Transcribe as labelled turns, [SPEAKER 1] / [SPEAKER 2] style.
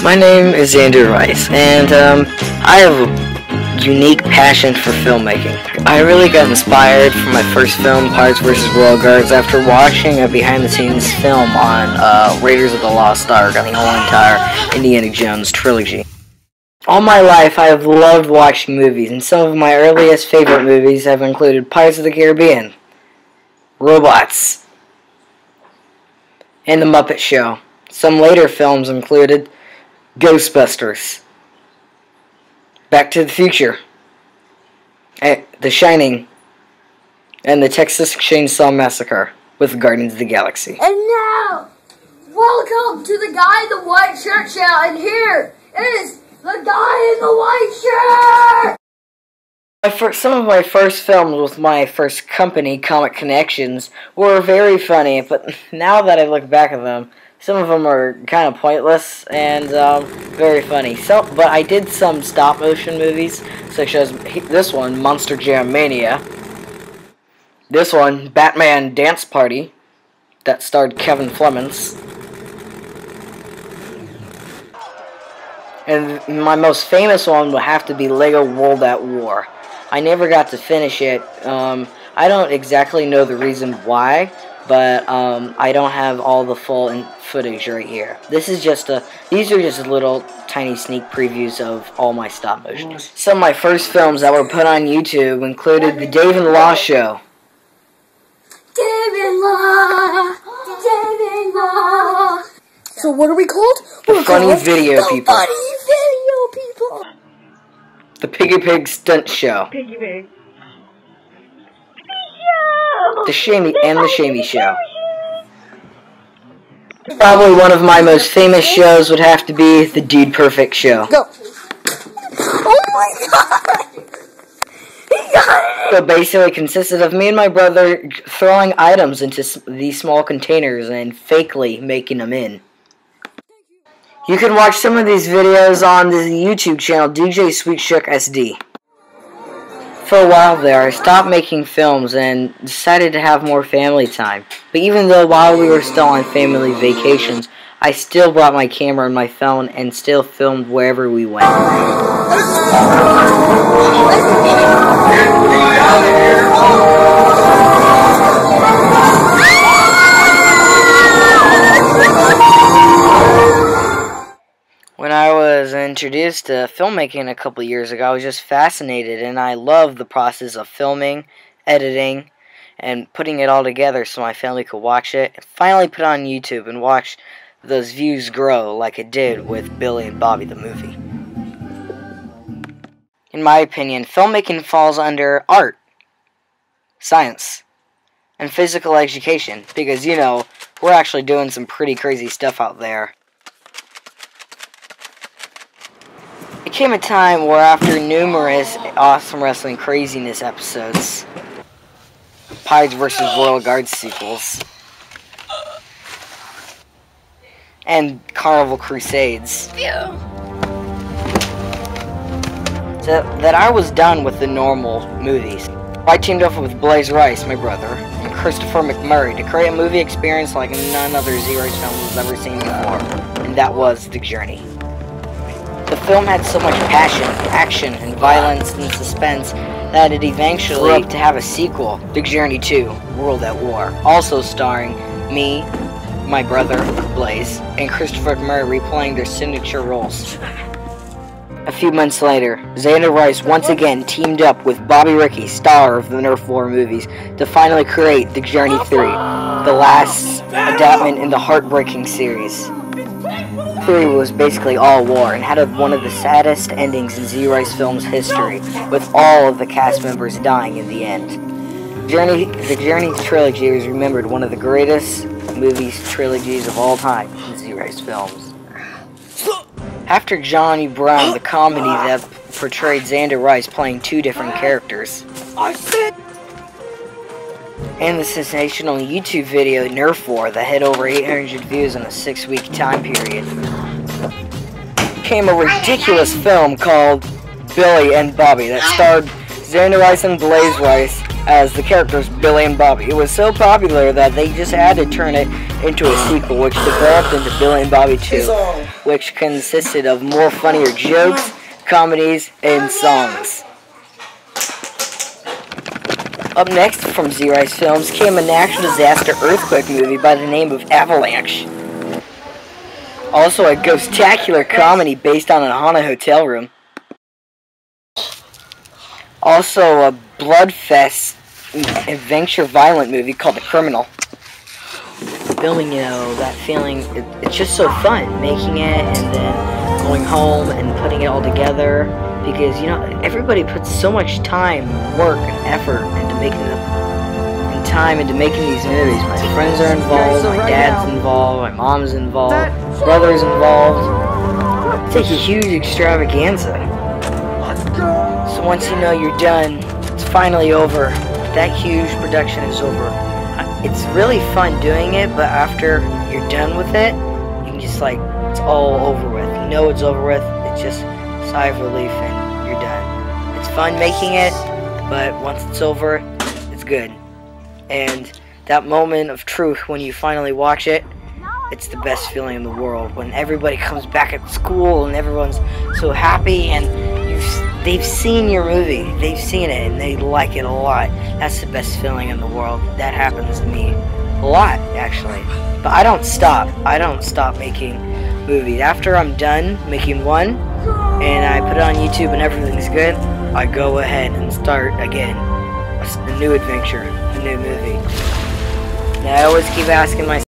[SPEAKER 1] My name is Zander Rice, and I have a unique passion for filmmaking. I really got inspired for my first film, Pirates vs. Royal Guards, after watching a behind-the-scenes film on Raiders of the Lost Ark and the whole entire Indiana Jones trilogy. All my life, I have loved watching movies, and some of my earliest favorite movies have included Pirates of the Caribbean, Robots, and The Muppet Show. Some later films included Ghostbusters, Back to the Future, The Shining, and the Texas Chainsaw Massacre with Guardians of the Galaxy.
[SPEAKER 2] And now, welcome to the Guy in the White Shirt show, and here is the Guy in the White Shirt!
[SPEAKER 1] Some of my first films with my first company, Comic Connections, were very funny, but now that I look back at them, some of them are kind of pointless and very funny. But I did some stop-motion movies, such as this one, Monster Jam Mania. This one, Batman Dance Party, that starred Kevin Flemons. And my most famous one would have to be Lego World at War. I never got to finish it. I don't exactly know the reason why, but I don't have all the full footage right here. These are just little tiny sneak previews of all my stop motions. Some of my first films that were put on YouTube included The Dave and Law Show.
[SPEAKER 2] Dave and Law! So what are we called?
[SPEAKER 1] The Funny Video People.
[SPEAKER 2] Funny Video People!
[SPEAKER 1] The Piggy Pig Stunt Show.
[SPEAKER 2] Piggy Pig.
[SPEAKER 1] The Shamey Show. Probably one of my most famous shows would have to be The Dude Perfect Show.
[SPEAKER 2] Go! Oh my god! He got it!
[SPEAKER 1] So basically consisted of me and my brother throwing items into these small containers and fakely making them in. You can watch some of these videos on the YouTube channel DJ Sweet Shook SD. For a while there, I stopped making films and decided to have more family time. But even though while we were still on family vacations, I still brought my camera and my phone and still filmed wherever we went. When I was introduced to filmmaking a couple years ago, I was just fascinated, and I loved the process of filming, editing, and putting it all together so my family could watch it, and finally put it on YouTube and watch those views grow like it did with Billy and Bobby the movie. In my opinion, filmmaking falls under art, science, and physical education, because, you know, we're actually doing some pretty crazy stuff out there. It came a time where after numerous Awesome Wrestling Craziness episodes, Pirates vs. Royal Guards sequels, and Carnival Crusades, that I was done with the normal movies. I teamed up with Blaze Rice, my brother, and Christopher McMurray to create a movie experience like none other Zrice Films has ever seen before, and that was The Journey. The film had so much passion, action, and violence and suspense that it eventually grew up to have a sequel, The Journey 2, World at War, also starring me, my brother, Blaze, and Christopher McMurray replaying their signature roles. A few months later, Zander Rice once again teamed up with Bobby Rickey, star of the Nerf War movies, to finally create The Journey 3, the last adaptation in the heartbreaking series. 3 was basically all war and had one of the saddest endings in Zrice Films history, with all of the cast members dying in the end. The Journey trilogy is remembered one of the greatest trilogies of all time in Zrice Films. After Johnny Brown, the comedy that portrayed Zander Rice playing 2 different characters, and the sensational YouTube video Nerf War that had over 800 views in a 6-week time period, came a ridiculous film called Billy and Bobby that starred Zander Rice and Blaze Rice as the characters Billy and Bobby. It was so popular that they just had to turn it into a sequel, which developed into Billy and Bobby 2. which consisted of more funnier jokes, comedies, and songs. Up next from Zrice Films came a natural disaster earthquake movie by the name of Avalanche. Also a ghost-tacular comedy based on a haunted hotel room. Also a bloodfest adventure violent movie called The Criminal. Filming, that feeling, it's just so fun, making it and then going home and putting it all together, because, everybody puts so much time, work, and effort into making them, and time into making these movies. My friends are involved, my dad's involved, my mom's involved, brother's involved. It's like a huge extravaganza. So once you know you're done, it's finally over. That huge production is over. It's really fun doing it, but after you're done with it, you can just it's all over with. You know it's over with, it's just a sigh of relief and you're done. It's fun making it, but once it's over, it's good. And that moment of truth when you finally watch it, it's the best feeling in the world. When everybody comes back at school and everyone's so happy and they've seen your movie, they've seen it, and they like it a lot. That's the best feeling in the world. That happens to me a lot, actually. But I don't stop. I don't stop making movies. After I'm done making one, and I put it on YouTube and everything's good, I go ahead and start again. A new adventure, a new movie. And I always keep asking myself,